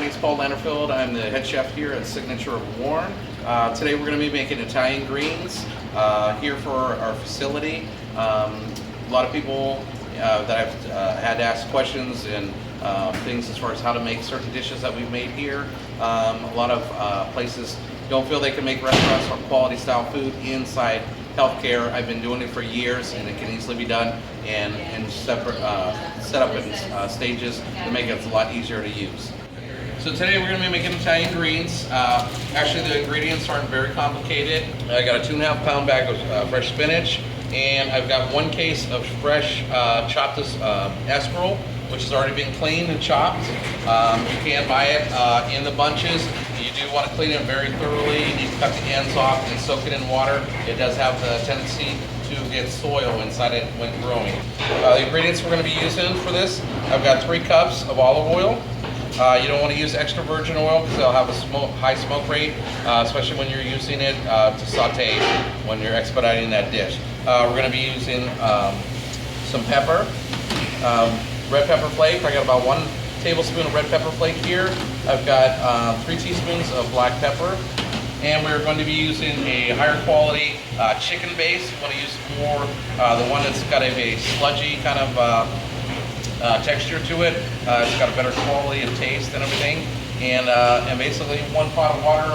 name's Paul Landerfield. I'm the head chef here at Signature of Warren. Today we're going to be making Italian greens here for our facility. A lot of people that I've had to ask questions and things as far as how to make certain dishes that we've made here. A lot of places don't feel they can make restaurants or quality style food inside healthcare. I've been doing it for years, and it can easily be done in separate set up in stages to make it a lot easier to use. So today we're going to be making Italian greens. Actually, the ingredients aren't very complicated. I got a 2.5 pound bag of fresh spinach, and I've got 1 case of fresh chopped escarole, which has already been cleaned and chopped. You can buy it in the bunches. You do want to clean it very thoroughly. You need to cut the ends off and soak it in water. It does have the tendency to get soil inside it when growing. The ingredients we're going to be using for this, I've got 3 cups of olive oil. You don't want to use extra virgin oil because they'll have a high smoke rate, especially when you're using it to saute when you're expediting that dish. We're going to be using some pepper, red pepper flake. I got about 1 tablespoon of red pepper flake here. I've got 3 teaspoons of black pepper. And we're going to be using a higher quality chicken base. You want to use more the one that's got a sludgy kind of texture to it. It's got a better quality and taste and everything. And basically 1 pot of water.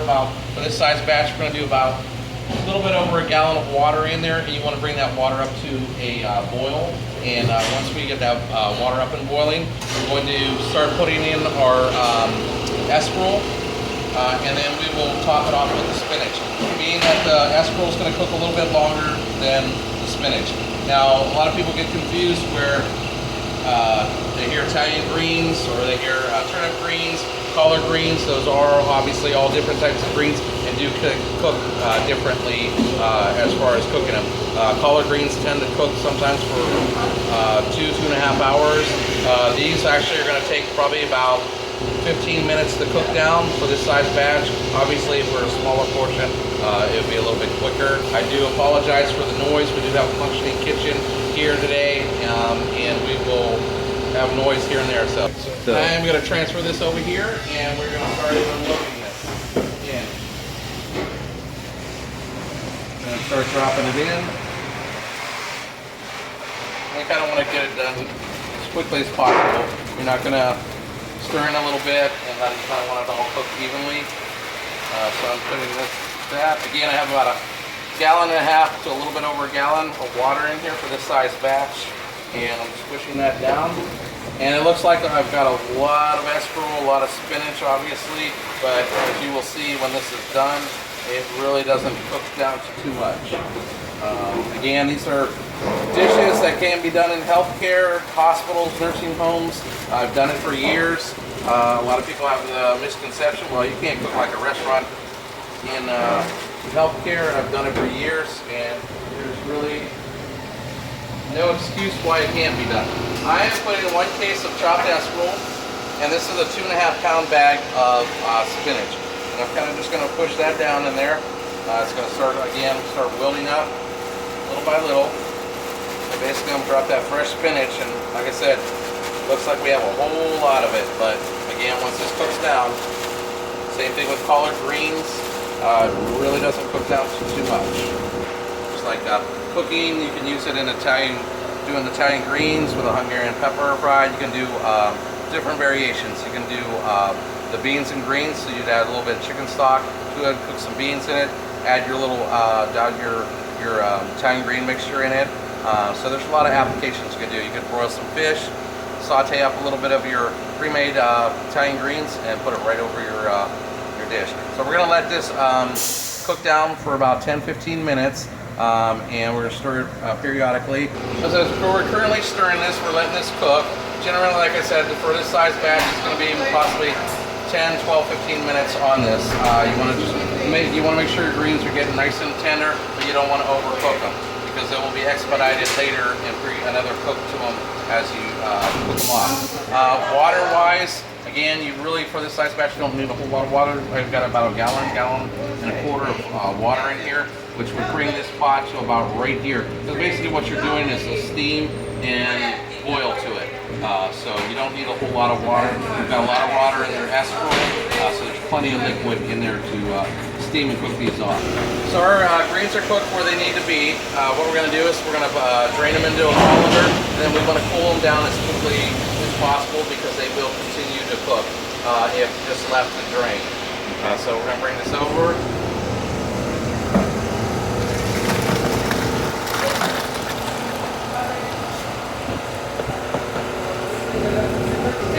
For this size batch, we're going to do about a little bit over a gallon of water in there. And you want to bring that water up to a boil. And once we get that water up and boiling, we're going to start putting in our escarole. And then we will top it off with the spinach. Being that the escarole is going to cook a little bit longer than the spinach. Now, a lot of people get confused where they hear Italian greens or they hear turnip greens, collard greens. Those are obviously all different types of greens and do cook differently as far as cooking them. Collard greens tend to cook sometimes for 2.5 hours. These actually are going to take probably about 15 minutes to cook down for this size batch. Obviously, for a smaller portion, it would be a little bit quicker. I do apologize for the noise. We do have a functioning kitchen here today, and we will have noise here and there. So I'm going to transfer this over here, and we're going to start unloading this in. I'm going to start dropping it in. I kind of want to get it done as quickly as possible. You're not going to stir in a little bit, and then you kind of want it all cooked evenly. So I'm putting that. Again, I have about 1.5 gallons to a little bit over a gallon of water in here for this size batch, and I'm squishing that down. And it looks like I've got a lot of escarole, a lot of spinach, obviously, but as you will see when this is done, it really doesn't cook down to too much. Again, these are dishes that can be done in healthcare, hospitals, nursing homes. I've done it for years. A lot of people have the misconception, well, you can't cook like a restaurant in healthcare, and I've done it for years, and there's really no excuse why it can't be done. I am putting 1 case of chopped escarole, and this is a 2.5 pound bag of spinach. And I'm kind of just going to push that down in there. It's going to start wilting up little by little. And basically I'm going to drop that fresh spinach, and like I said, looks like we have a whole lot of it, but again, once this cooks down, same thing with collard greens, it really doesn't cook down to too much. Just like cooking, you can use it in doing Italian greens with a Hungarian pepper fried. You can do different variations. You can do the beans and greens, so you'd add a little bit of chicken stock to it, cook some beans in it, add your little your Italian green mixture in it. So there's a lot of applications you can do. You can broil some fish, saute up a little bit of your pre-made Italian greens, and put it right over your dish. So we're going to let this cook down for about 10-15 minutes, and we're going to stir it periodically. So we're currently stirring this, we're letting this cook. Generally, like I said, for this size batch, it's going to be possibly 10, 12, 15 minutes on this. You want to make sure your greens are getting nice and tender, but you don't want to overcook them, because they will be expedited later and another cook to them as you cook them off. Water-wise, again, you really, for this size batch, you don't need a whole lot of water. I've got about a gallon and a quarter of water in here, which would bring this pot to about right here. So basically what you're doing is a steam and boil to it. So you don't need a whole lot of water. We've got a lot of water in their escarole, so there's plenty of liquid in there to steam and cook these off. So our greens are cooked where they need to be. What we're going to do is we're going to drain them into a colander, and then we want to cool them down as quickly as possible because they will continue to cook if just left to drain. So we're going to bring this over.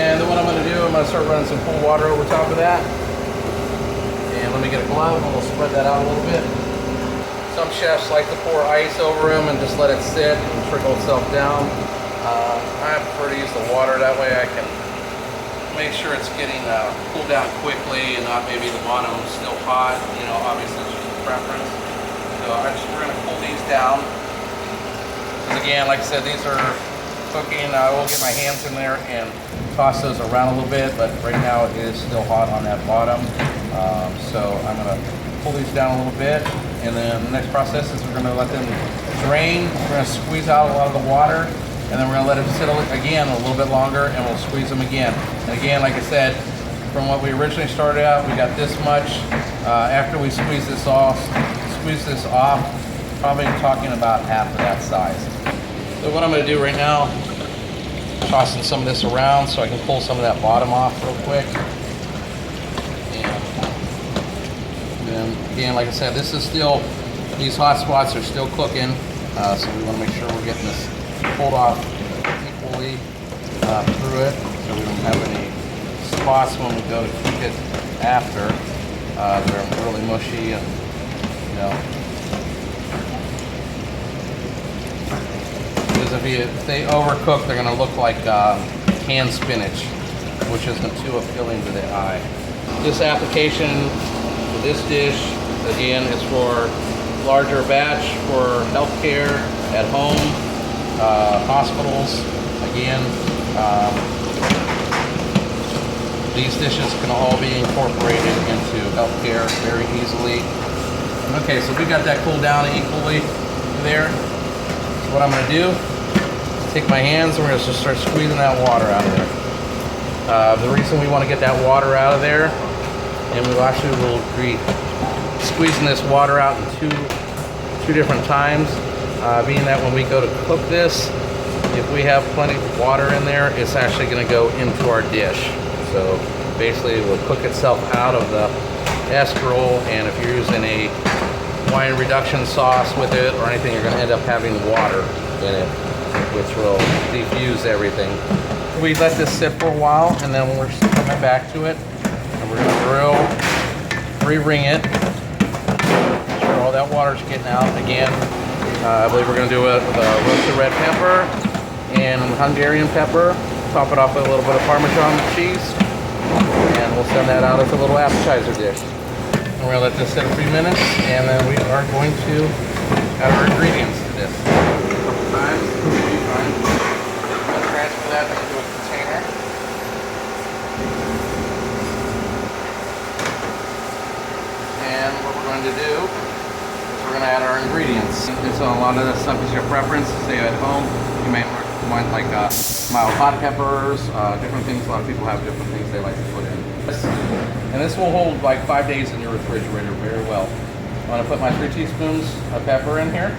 And then what I'm going to do, I'm going to start running some cool water over top of that. And let me get a glove and we'll spread that out a little bit. Some chefs like to pour ice over them and just let it sit and trickle itself down. I prefer to use the water, that way I can make sure it's getting cooled down quickly and not maybe the bottom still hot. You know, obviously it's just a preference. So we're going to cool these down. And again, like I said, these are cooking. I will get my hands in there and toss those around a little bit, but right now it is still hot on that bottom. So I'm going to pull these down a little bit, and then the next process is we're going to let them drain. We're going to squeeze out a lot of the water, and then we're going to let it sit again a little bit longer, and we'll squeeze them again. And again, like I said, from what we originally started out, we got this much. After we squeeze this off, probably talking about half of that size. So what I'm going to do right now, tossing some of this around so I can pull some of that bottom off real quick. And then again, like I said, this is still, these hot spots are still cooking, so we want to make sure we're getting this pulled off equally through it, so we don't have any spots when we go to cook it after. They're really mushy and, you know. Because if they overcook, they're going to look like canned spinach, which isn't too appealing to the eye. This application for this dish, again, is for larger batch for healthcare, at home, hospitals. Again, these dishes can all be incorporated into healthcare very easily. Okay, so we got that cooled down equally there. So what I'm going to do, take my hands and we're going to just start squeezing that water out of there. The reason we want to get that water out of there, and we actually will be squeezing this water out in two different times, being that when we go to cook this, if we have plenty of water in there, it's actually going to go into our dish. So basically it will cook itself out of the escarole, and if you're using a wine reduction sauce with it or anything, you're going to end up having water in it, which will diffuse everything. We let this sit for a while, and then we're coming back to it, and we're going to re-ring it, make sure all that water's getting out. Again, I believe we're going to do it with a roasted red pepper and Hungarian pepper, top it off with a little bit of Parmesan cheese, and we'll send that out as a little appetizer dish. And we're going to let this sit a few minutes, and then we are going to add our ingredients to this. A couple times, a few times. I'm going to transfer that into a container. And what we're going to do is we're going to add our ingredients. And so a lot of this stuff is your preference. Say at home, you may want like mild hot peppers, different things. A lot of people have different things they like to put in. And this will hold like 5 days in your refrigerator very well. I'm going to put my 3 teaspoons of pepper in here.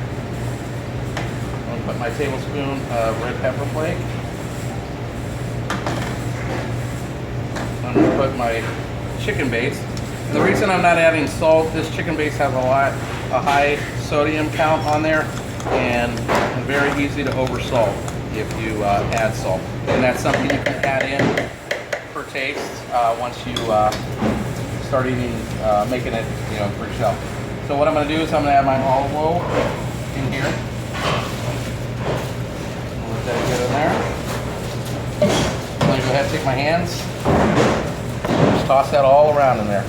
I'm going to put my tablespoon of red pepper flake. I'm going to put my chicken base. And the reason I'm not adding salt, this chicken base has a high sodium count on there, and very easy to oversalt if you add salt. And that's something you can add in for taste once you start eating, making it, you know, for yourself. So what I'm going to do is I'm going to add my olive oil in here. I'll let that get in there. I'm going to go ahead and take my hands, just toss that all around in there.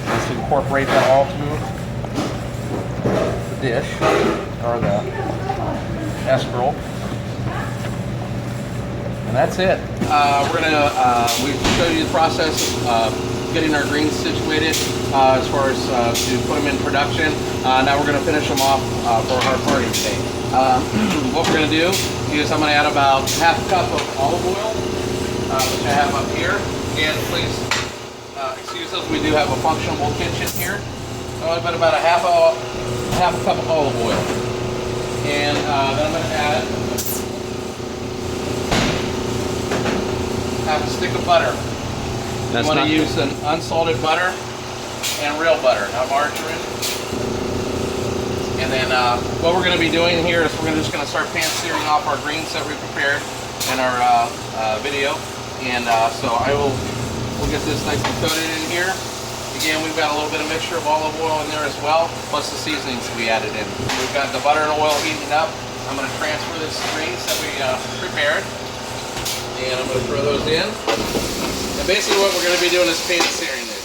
Just incorporate that all through the dish, or the escarole. And that's it. We showed you the process of getting our greens situated as far as to put them in production. Now we're going to finish them off for our party today. What we're going to do is I'm going to add about half a cup of olive oil, which I have up here. Again, please excuse us, we do have a functional kitchen here. So I've got about a half a cup of olive oil. And then I'm going to add half a stick of butter. You want to use an unsalted butter and real butter, not margarine. And then what we're going to be doing here is we're just going to start pan searing off our greens that we prepared in our video. And so we'll get this nice and coated in here. Again, we've got a little bit of mixture of olive oil in there as well, plus the seasonings we added in. We've got the butter and oil heating up. I'm going to transfer this greens that we prepared, and I'm going to throw those in. And basically what we're going to be doing is pan searing this.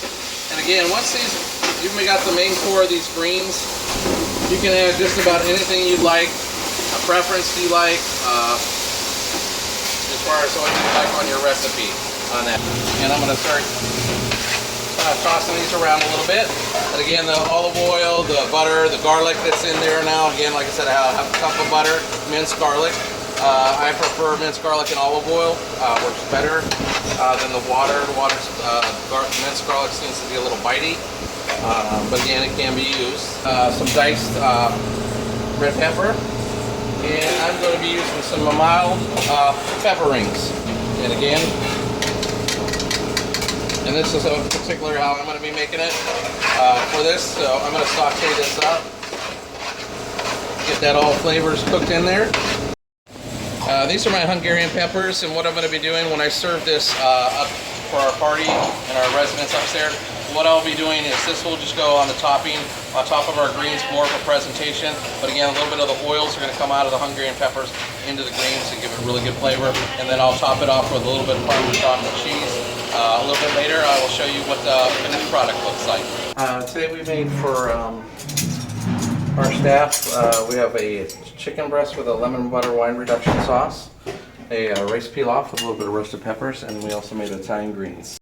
And again, once you've got the main core of these greens, you can add just about anything you'd like, a preference you like, as far as what you like on your recipe on that. And I'm going to start tossing these around a little bit. And again, the olive oil, the butter, the garlic that's in there now. Again, like I said, I have a cup of butter, minced garlic. I prefer minced garlic and olive oil. Works better than the water. Minced garlic seems to be a little bitey. But again, it can be used. Some diced red pepper, and I'm going to be using some mild pepper rings. And again, and this is a particular how I'm going to be making it for this. So I'm going to saute this up, get that all flavors cooked in there. These are my Hungarian peppers, and what I'm going to be doing when I serve this up for our party and our residents upstairs, what I'll be doing is this will just go on the topping, on top of our greens, more of a presentation. But again, a little bit of the oils are going to come out of the Hungarian peppers into the greens and give it really good flavor. And then I'll top it off with a little bit of Parmesan and cheese. A little bit later, I will show you what the finished product looks like. Today we made for our staff, we have a chicken breast with a lemon butter wine reduction sauce, a rice pilaf with a little bit of roasted peppers, and we also made Italian greens.